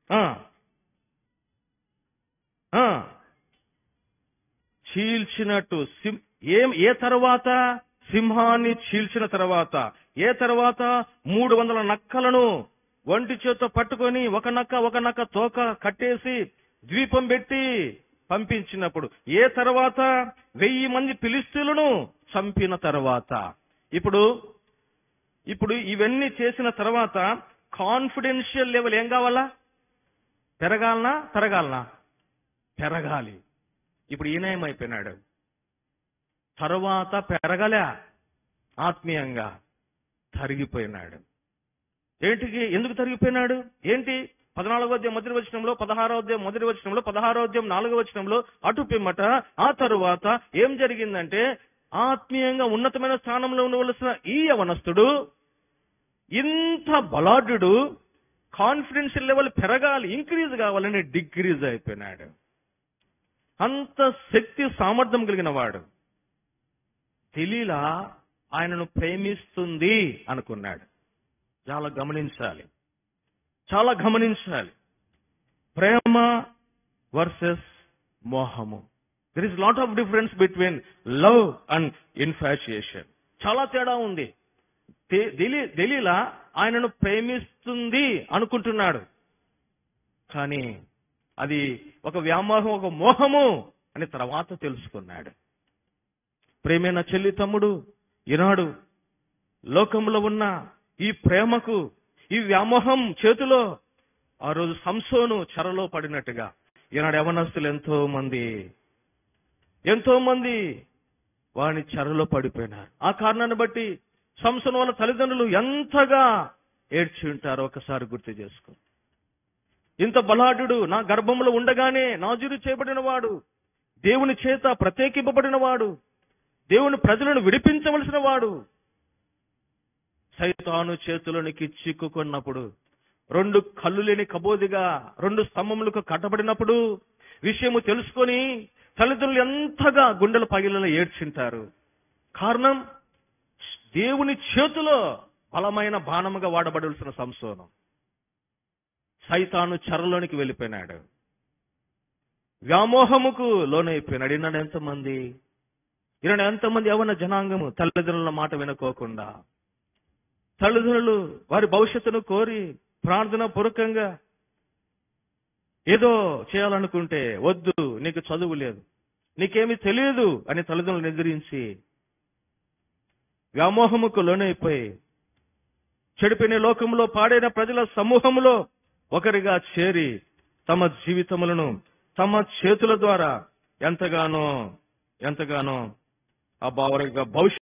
ఆ ఆ చీల్చినట్టు ఏ తర్వాత సింహాన్ని చీల్చిన తర్వాత, ఏ తర్వాత 300 నక్కలను ఒంటి చేత్తో పట్టుకొని ఒక నక్క తోక కట్టేసి ద్వీపం పెట్టి పంపించినప్పుడు, ఏ తర్వాత 1000 మంది ఫిలిష్తీయులను చంపిన తర్వాత, ఇప్పుడు ఇవన్నీ చేసిన తర్వాత కాన్ఫిడెన్షియల్ లెవెల్ ఏం కావాలా? పెరగాలనా తరగాలనా? పెరగాలి. ఇప్పుడు ఈయనేమైపోయినాడు? తర్వాత పెరగలే, ఆత్మీయంగా తరిగిపోయినాడు. ఎందుకు తరిగిపోయినాడు? ఏంటి? 14వ అధ్యాయం మొదటి వచనంలో, 16వ అధ్యాయం మొదటి వచనంలో, 16వ అధ్యాయం 4వ వచనంలో అటు పిమ్మట ఆ తరువాత ఏం జరిగిందంటే, ఆత్మీయంగా ఉన్నతమైన స్థానంలో ఉండవలసిన ఈ యవనస్తుడు ఇంత బలాఢ్యుడు, కాన్ఫిడెన్షియల్ లెవెల్ పెరగాలి, ఇంక్రీజ్ కావాలని డిక్రీజ్ అయిపోయినాడు. అంత శక్తి సామర్థ్యం కలిగిన వాడు. దెలీలా ఆయనను ప్రేమిస్తుంది అనుకున్నాడు. చాలా గమనించాలి. ప్రేమ వర్సెస్ మోహము. There is lot of difference between love and infatuation. చాలా తేడా ఉంది. దెలీలా ఆయనను ప్రేమిస్తుంది అనుకుంటున్నాడు, కానీ అది ఒక వ్యామోహం, ఒక మోహము అని తర్వాత తెలుసుకున్నాడు. ప్రేమైన చెల్లి, తమ్ముడు, ఈనాడు లోకంలో ఉన్న ఈ ప్రేమకు, ఈ వ్యామోహం చేతిలో ఆ రోజు సంసోను చెరలో పడినట్టుగా ఈనాడు యవనస్తులు ఎంతో మంది వాని చెరలో పడిపోయినారు. ఆ కారణాన్ని బట్టి సంసోను వాళ్ళ తల్లిదండ్రులు ఎంతగా ఏడ్చి ఉంటారో ఒకసారి గుర్తు చేసుకో. ఇంత బలాఢ్యుడు, నా గర్భంలో ఉండగానే నాజీరు చేయబడిన వాడు, దేవుని చేత ప్రత్యేకింపబడిన వాడు, దేవుని ప్రజలను విడిపించవలసిన వాడు, సైతాను చేతులోనికి చిక్కుకున్నప్పుడు, 2 కళ్ళు లేని కబోదిగా 2 స్తంభములకు కట్టబడినప్పుడు విషయము తెలుసుకొని తల్లిదండ్రులు ఎంతగా గుండెల పగిలిలో ఏడ్చింటారు. కారణం, దేవుని చేతిలో బలమైన బాణముగా వాడబడవలసిన సంసోను సైతాను చెరలోనికి వెళ్ళిపోయినాడు. వ్యామోహముకు లోనైపోయినాడు. ఈనాడు ఎంతమంది యవన జనాంగము తల్లిదండ్రుల మాట వినుకోకుండా, తల్లిదండ్రులు వారి భవిష్యత్తును కోరి ప్రార్థన పూర్వకంగా ఏదో చేయాలనుకుంటే, వద్దు, నీకు చదువు లేదు, నీకేమీ తెలియదు అని తల్లిదండ్రులను ఎదిరించి వ్యామోహముకు లోనైపోయి చెడిపోయిన లోకంలో పాడైన ప్రజల సమూహంలో ఒకరిగా చేరి తమ జీవితములను తమ చేతుల ద్వారా ఎంతగానో ఆ భవిష్యత్